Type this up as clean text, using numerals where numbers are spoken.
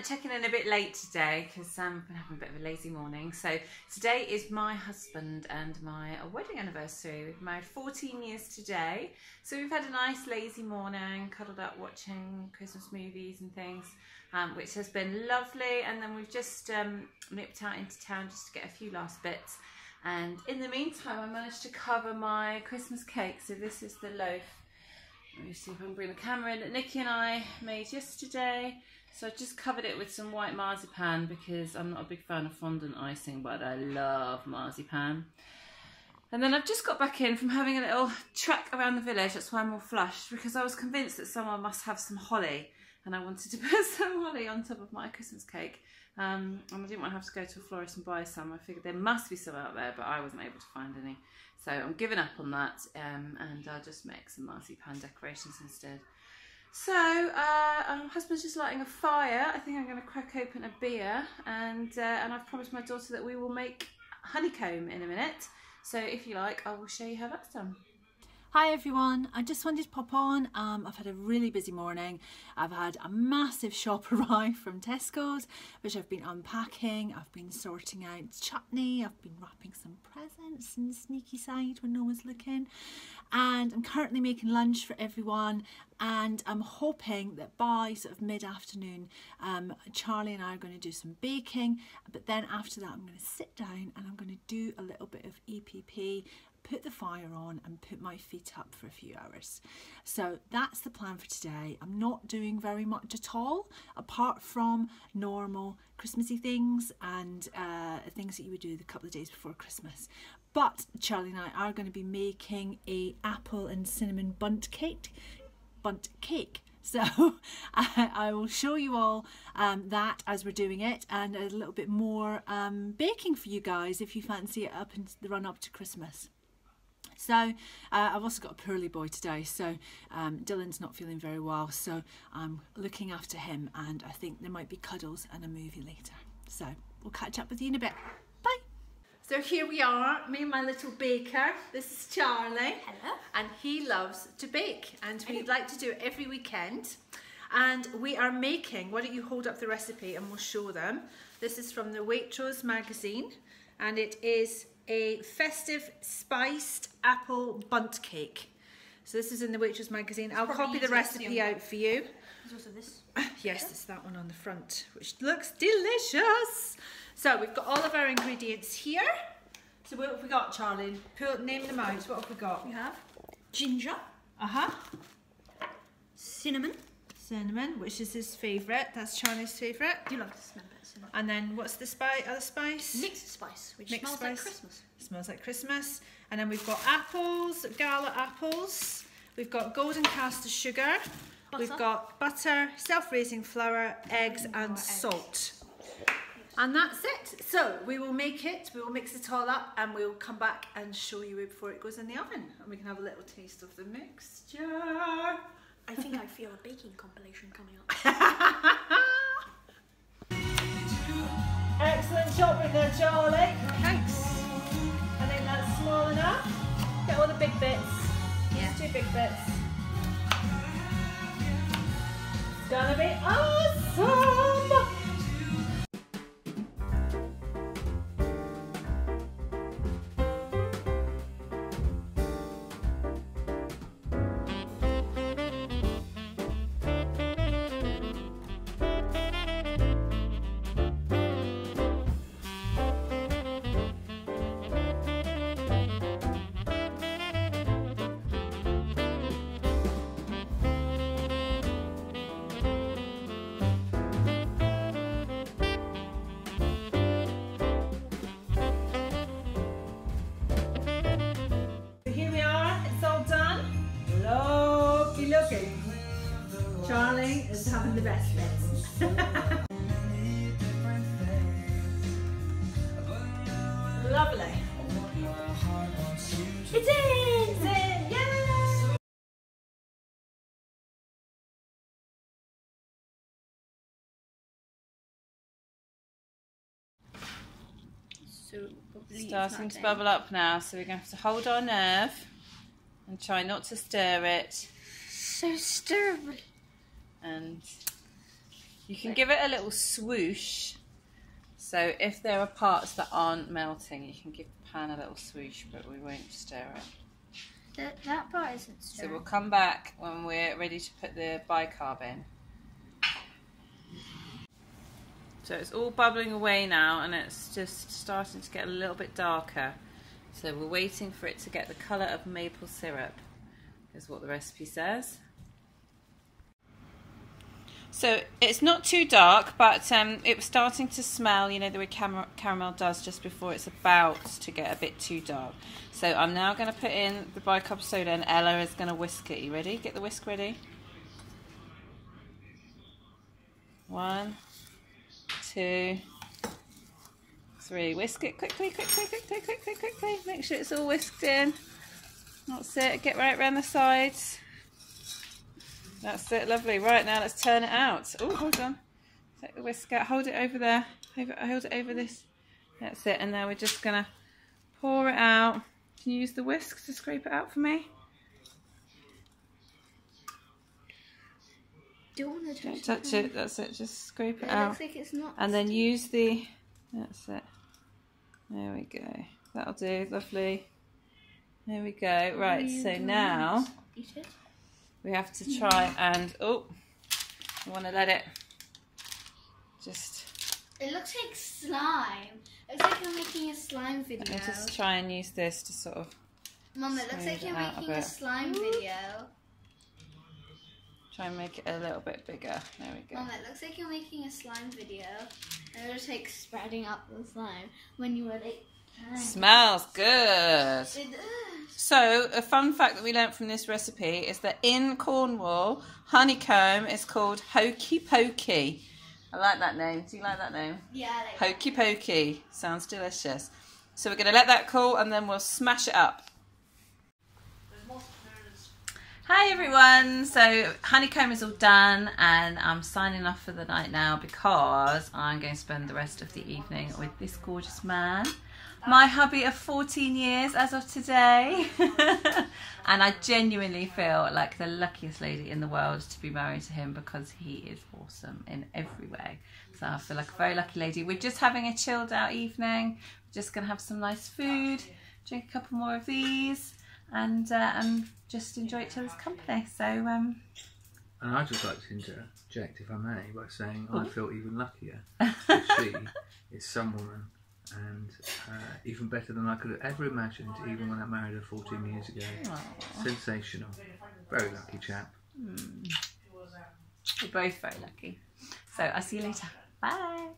checking in a bit late today because I've been having a bit of a lazy morning. So today is my husband and my wedding anniversary. We've been married 14 years today. So we've had a nice lazy morning, cuddled up watching Christmas movies and things, which has been lovely. And then we've just nipped out into town just to get a few last bits. And in the meantime, I managed to cover my Christmas cake. So this is the loaf. Let me see if I can bring the camera in, that Nikki and I made yesterday. So I just covered it with some white marzipan because I'm not a big fan of fondant icing, but I love marzipan. And then I've just got back in from having a little trek around the village. That's why I'm all flushed, because I was convinced that someone must have some holly, and I wanted to put some holly on top of my Christmas cake. And I didn't want to have to go to a florist and buy some. I figured there must be some out there, but I wasn't able to find any. So I'm giving up on that, and I'll just make some marzipan decorations instead. So my husband's just lighting a fire. I think I'm going to crack open a beer, and I've promised my daughter that we will make honeycomb in a minute. So if you like, I will show you how that's done. Hi everyone, I just wanted to pop on. I've had a really busy morning. I've had a massive shop arrive from Tesco's, which I've been unpacking. I've been sorting out chutney. I've been wrapping some presents in the sneaky side when no one's looking. And I'm currently making lunch for everyone. And I'm hoping that by sort of mid-afternoon, Charlie and I are going to do some baking. But then after that, I'm going to sit down and I'm going to do a little bit of EPP, put the fire on and put my feet up for a few hours. So that's the plan for today. I'm not doing very much at all, apart from normal Christmassy things and things that you would do the couple of days before Christmas. But Charlie and I are going to be making a apple and cinnamon bunt cake. So I will show you all that as we're doing it, and a little bit more baking for you guys if you fancy it up in the run up to Christmas. So I've also got a poorly boy today, so Dylan's not feeling very well, so I'm looking after him, and I think there might be cuddles and a movie later. So we'll catch up with you in a bit. Bye. So here we are, me and my little baker. This is Charlie. Hello. And he loves to bake, and we'd like to do it every weekend. And we are making, why don't you hold up the recipe and we'll show them. This is from the Waitrose magazine, and it is a festive spiced apple bunt cake. So this is in the Waitrose magazine. I'll copy the recipe out for you. There's also this. Yes, there's that one on the front, which looks delicious. So we've got all of our ingredients here. So what have we got, Charlie? Name them out. What have we got? We have ginger. Cinnamon. Cinnamon, which is his favourite. That's Charlie's favourite. You love the cinnamon. And then what's the other spice? Mixed spice, which Mixed smells like Christmas. Smells like Christmas. And then we've got apples, gala apples. We've got golden caster sugar. Butter. We've got butter, self-raising flour, eggs and salt. And that's it. So we will make it, we will mix it all up, and we'll come back and show you it before it goes in the oven. And we can have a little taste of the mixture. I think I feel a baking compilation coming up. Excellent job in there, Charlie. Thanks. I think that's small enough. Get all the big bits. Yeah. Just 2 big bits. It's gonna be awesome! Charlie is having the best bits. Lovely. It's in! It's in! Yay! So Starting to bubble up now, so we're going to have to hold our nerve and try not to stir it. So stirrable. And You can give it a little swoosh. So if there are parts that aren't melting, you can give the pan a little swoosh, but we won't stir it. That part isn't stirring. So we'll come back when we're ready to put the bicarb in. So it's all bubbling away now, and it's just starting to get a little bit darker. So we're waiting for it to get the colour of maple syrup, is what the recipe says. So it's not too dark, but it was starting to smell, you know, the way caramel does just before it's about to get a bit too dark. So I'm now going to put in the bicarb soda, and Ella is going to whisk it. You ready? Get the whisk ready. 1, 2, 3. Whisk it quickly, quickly, quickly, quickly, quickly. Make sure it's all whisked in. That's it. Get right around the sides. That's it, lovely. Right, now let's turn it out. Oh, hold on. Take the whisk out. Hold it over there. Hold it over this. That's it. And now we're just going to pour it out. Can you use the whisk to scrape it out for me? Don't touch it. That's it. Just scrape it out. Looks like it's not. And then use the... That's it. There we go. That'll do. Lovely. There we go. Right, so now... Eat it. We have to try and, oh, I want to let it just... It looks like slime. It looks like you're making a slime video. Let me just try and use this to sort of... Mum, it looks like you're making a slime video. Try and make it a little bit bigger. There we go. Mum, it looks like you're making a slime video. And you're just like spreading up the slime when you were like... Smells good. It does. So, a fun fact that we learnt from this recipe is that in Cornwall, honeycomb is called hokey pokey. I like that name. Do you like that name? Yeah, I like Hokey pokey. Sounds delicious. So we're going to let that cool and then we'll smash it up. Hi everyone. So honeycomb is all done and I'm signing off for the night now because I'm going to spend the rest of the evening with this gorgeous man. My hubby of 14 years as of today. And I genuinely feel like the luckiest lady in the world to be married to him because he is awesome in every way. So I feel like a very lucky lady. We're just having a chilled out evening. We're just going to have some nice food, drink a couple more of these and just enjoy each other's company. So, And I'd just like to interject, if I may, by saying I feel even luckier that she is some woman and even better than I could have ever imagined, even when I married her 14 years ago. Aww. Sensational. Very lucky chap. We're both very lucky. So I'll see you later. Bye.